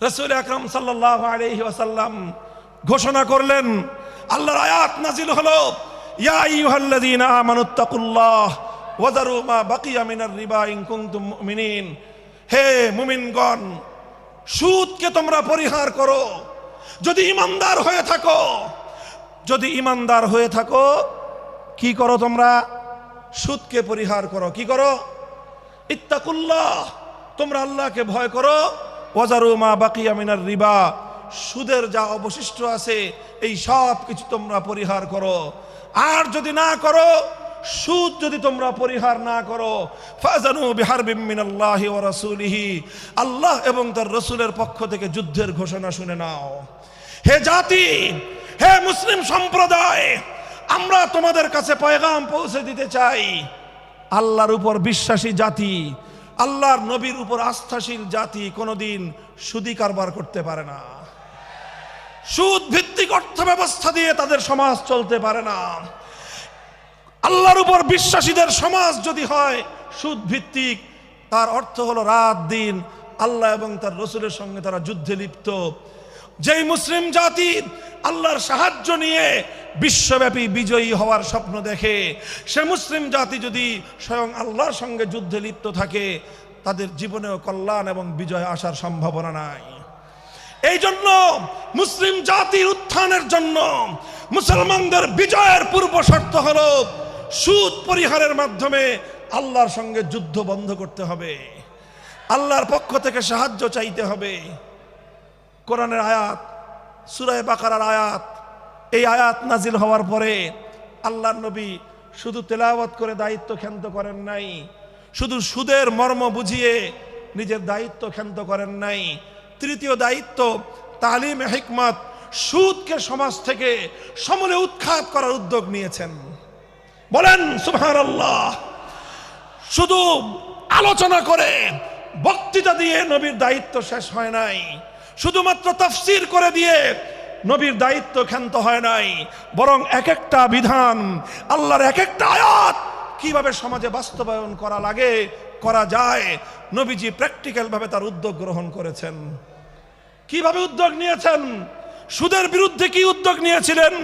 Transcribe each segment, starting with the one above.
রাসূল আকরাম সাল্লাল্লাহু আলাইহি ওয়াসাল্লাম ঘোষণা করলেন, আল্লাহর আয়াত নাজিল হলো, ইয়া আইয়ুহাল্লাযীনা আমানুত্তাকুল্লাহ ওয়া যারু মা বাকিয়া মিনার রিবা ইন কুনতুম মুমিনিন। হে মুমিনগণ, সুদকে তোমরা পরিহার করো যদি ঈমানদার হয়ে থাকো। যদি ঈমানদার হয়ে থাকো কি করো তোমরা? সুদকে পরিহার করো। কি করো? ইত্তাকুল্লাহ, তোমরা আল্লাহকে ভয় করো। ওয়াজারু মা বাকিয়া মিনার রিবা, সুদের যা অবশিষ্ট আছে এই সব কিছু তোমরা পরিহার করো। আর যদি না করো, সুদ যদি তোমরা পরিহার না করো, ফাজানু বিহারবিম মিনাল্লাহি ওয়া রাসূলিহি, আল্লাহ এবং তার রাসূলের পক্ষ থেকে যুদ্ধের ঘোষণা শুনে নাও। হে জাতি, হে মুসলিম সম্প্রদায়, আমরা তোমাদের কাছে পয়গাম পৌঁছে দিতে চাই, আল্লাহর উপর বিশ্বাসী জাতি, আল্লাহর নবীর উপর আস্থাশীল জাতি কোনোদিন সুদি কারবার করতে পারে না। সুদ ভিত্তিক অর্থ ব্যবস্থা দিয়ে তাদের সমাজ চলতে পারে না। আল্লাহর উপর বিশ্বাসীদের সমাজ যদি হয় সুদ ভিত্তিক, তার অর্থ হলো রাত দিন আল্লাহ এবং তার রাসূলের সঙ্গে তারা যুদ্ধে লিপ্ত। যেই মুসলিম জাতি আল্লাহর সাহায্য নিয়ে বিশ্বব্যাপী বিজয়ী হওয়ার স্বপ্ন দেখে, সে মুসলিম জাতি যদি স্বয়ং আল্লাহর সঙ্গে যুদ্ধে লিপ্ত থাকে, তাদের জীবনেও কল্যাণ এবং বিজয় আসার সম্ভাবনা নাই। এই জন্য মুসলিম জাতির উত্থানের জন্য মুসলমানদের বিজয়ের পূর্ব শর্ত হলো সুদ পরিহারের মাধ্যমে আল্লাহর সঙ্গে যুদ্ধ বন্ধ করতে হবে, আল্লাহর পক্ষ থেকে সাহায্য চাইতে হবে। কোরআনের আয়াত, সূরা বাকারার আয়াত, এই আয়াত নাজিল হওয়ার পরে আল্লাহর নবী শুধু তেলাওয়াত করে দায়িত্ব ক্ষান্ত করেন নাই, শুধু সুদের মর্ম বুঝিয়ে নিজের দায়িত্ব ক্ষান্ত করেন নাই। তৃতীয় দায়িত্ব তালিমে হিকমত, সুদকে সমাজ থেকে সমূলে উৎখাত করার উদ্যোগ নিয়েছেন। বলেন সুবহানাল্লাহ। শুধু আলোচনা করে বক্তৃতা দিয়ে নবীর দায়িত্ব শেষ হয় নাই, শুধুমাত্র তাফসীর করে দিয়ে নবীর দায়িত্ব ক্ষান্ত হয় নাই, বরং এক একটা বিধান, আল্লাহর এক একটা আয়াত কিভাবে সমাজে বাস্তবায়ন করা লাগে, করা যায়, নবীজি প্র্যাকটিক্যাল ভাবে তার উদ্যোগ গ্রহণ করেছেন। কিভাবে উদ্যোগ নিয়েছেন? সুদের বিরুদ্ধে কি উদ্যোগ নিয়েছিলেন?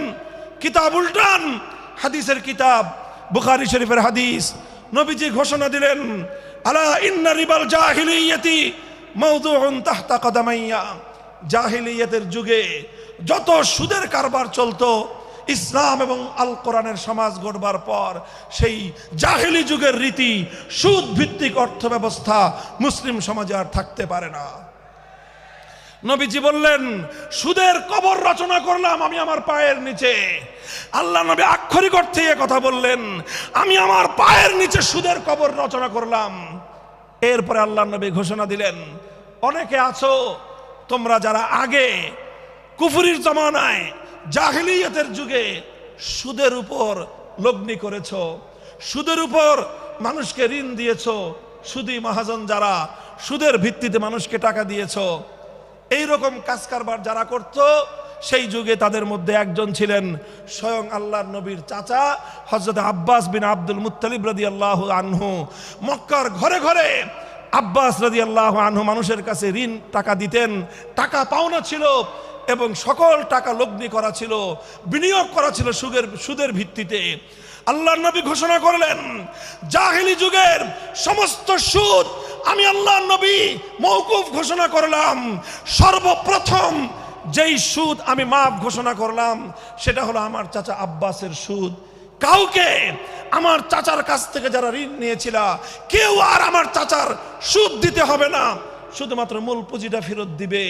কিতাব উল্টান, হাদিসের কিতাব, বুখারী শরীফের হাদিস, নবীজি ঘোষণা দিলেন, আলা ইন্না রিবাল জাহিলিয়াতি মাওদুউন তাহতা কদামাইয়া। জাহিলিয়াতের যুগে যত সুদের কারবার চলতো, ইসলাম এবং আল কোরআনের সমাজ গড়বার পর সেই জাহিলি যুগের রীতি, সুদ ভিত্তিক অর্থ ব্যবস্থা মুসলিম সমাজে আর থাকতে পারে না। নবীজি বললেন, সুদের কবর রচনা করলাম আমি আমার পায়ের নিচে। আল্লাহ নবী আক্ষরিক অর্থে এ কথা বললেন, আমি আমার পায়ের নিচে সুদের কবর রচনা করলাম। এরপরে আল্লাহ নবী ঘোষণা দিলেন, অনেকে আছো তোমরা যারা আগে কুফরির জমানায় জাহিলিয়াতের যুগে সুদের উপর লগ্নি করেছ, সুদের উপর মানুষকে ঋণ দিয়েছ, সুদী মহাজন যারা সুদের ভিত্তিতে মানুষকে টাকা দিয়েছ, এইরকম কাজ কারবার যারা করত, সেই যুগে তাদের মধ্যে একজন ছিলেন স্বয়ং আল্লাহর নবীর চাচা হযরত আব্বাস বিন আব্দুল মুত্তালিব রাদিয়াল্লাহু আনহু। মক্কার ঘরে ঘরে আব্বাস রাদিয়াল্লাহু আনহু মানুষের কাছে ঋণ টাকা দিতেন, টাকা পাওনা ছিল এবং সকল টাকা লগ্নি করা ছিল, বিনিয়োগ করা ছিল সুদের ভিত্তিতে। আল্লাহর নবী ঘোষণা করলেন, জাহিলি যুগের সমস্ত সুদ আমি আল্লাহর নবী মওকুফ ঘোষণা করলাম। সর্বপ্রথম যেই সুদ আমি মাফ ঘোষণা করলাম সেটা হলো আমার চাচা আব্বাসের সুদ। কাউকে আমার চাচার কাছ থেকে যারা ঋণ নিয়েছিল, কেউ আর আমার চাচার সুদ দিতে হবে না, শুধুমাত্র মূল পুঁজিটা ফেরত দিবে।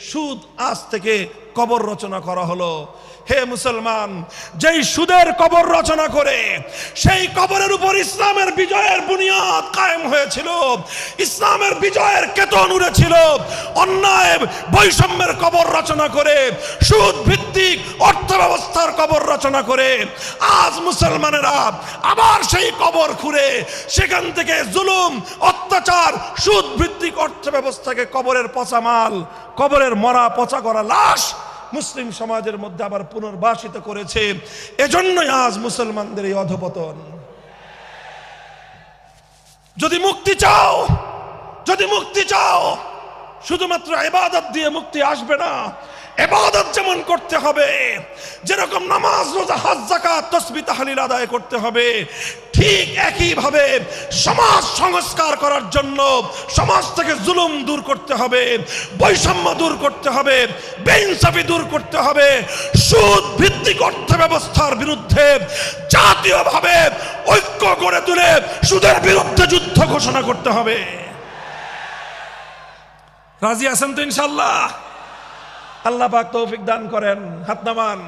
সুদ আজ থেকে কবর রচনা করা হলো। হে মুসলমান, যেই সুদের কবর রচনা করে সেই কবরের উপর ইসলামের বিজয়ের বুনিয়াদ কায়েম হয়েছিল, ইসলামের বিজয়ের কেতন উড়েছিল, অন্যায় বৈষম্যের কবর রচনা করে, সুদ ভিত্তিক অর্থ ব্যবস্থার কবর রচনা করে আজ মুসলমানেরা আবার সেই কবর খুঁড়ে সেখান থেকে জুলুম, অত্যাচার, সুদ ভিত্তিক অর্থ ব্যবস্থাকে কবরের পচা মাল, কবরের মরা পচা করা লাশ মুসলিম সমাজের মধ্যে আবার পুনর্বাসিত করেছে। এজন্যই আজ মুসলমানদের এই অধপতন। যদি মুক্তি চাও শুধুমাত্র ইবাদত দিয়ে মুক্তি আসবে না, ইবাদত যেমন করতে হবে, যেরকম নামাজ রোজা হজ যাকাত তাসবিহ তাহলিল আদায় করতে হবে, ঠিক একইভাবে সমাজ সংস্কার করার জন্য সমাজ থেকে জুলুম দূর করতে হবে, বৈষম্য দূর করতে হবে, বেইনসাফি দূর করতে হবে, সুদ ভিত্তিক অর্থ ব্যবস্থার বিরুদ্ধে জাতীয়ভাবে ঐক্য গড়ে তুলে সুদের বিরুদ্ধে যুদ্ধ ঘোষণা করতে হবে। রাজি আছেন তো ইনশাআল্লাহ? আল্লাহ পাক তৌফিক দান করেন। হাত নামান।